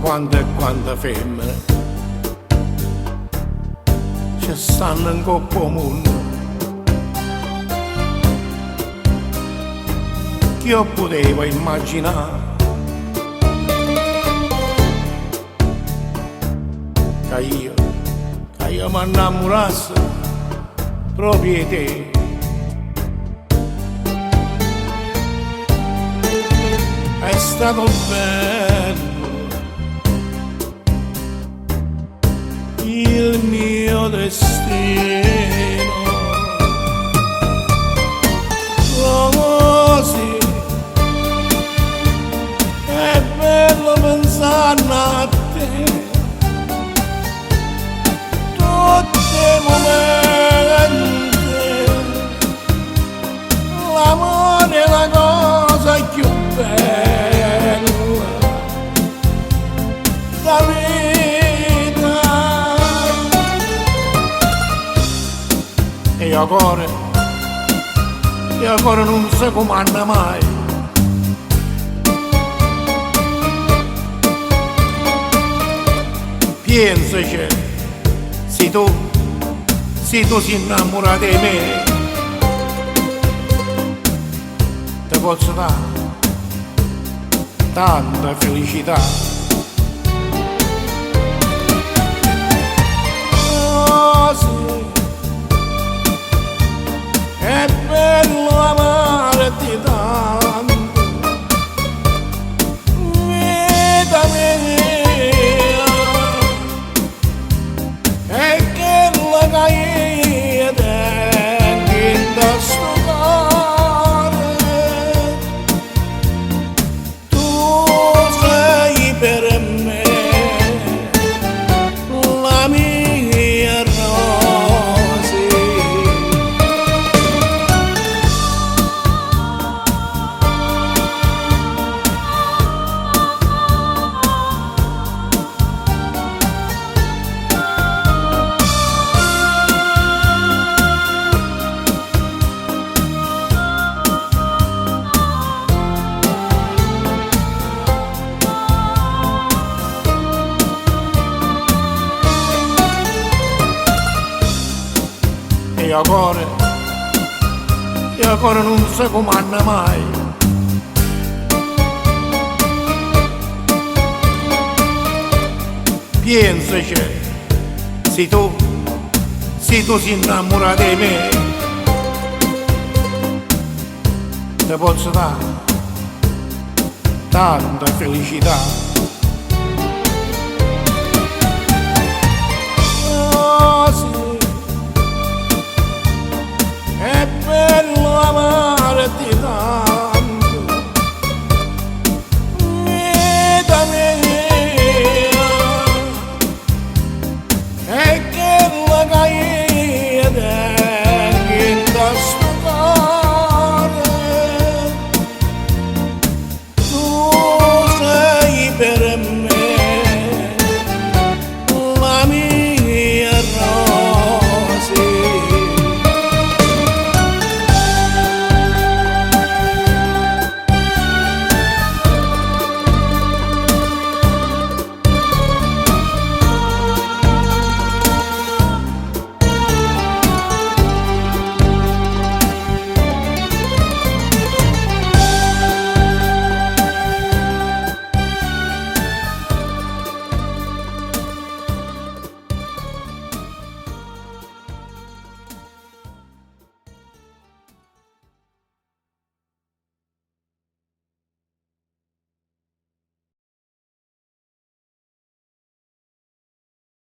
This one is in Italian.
quante e quante femmine ci stanno in coppa al mondo. Chi io potevo immaginare che io mi innamorassi proprio di te. È stato bello il mio destino, così è bello pensare a te, tutti i momenti, l'amore è la cosa più bella. La vita e io ancora non si comanda mai. Pensaci, se tu sei innamorato di me, ti posso dare tanta felicità. È bello amarti tanto, vita mia, è che la caia in sto cuore, tu sei per me la mia rosa. E ancora non si comanda mai. Pensaci, se tu sei innamorato di me, ti posso dare tanta felicità.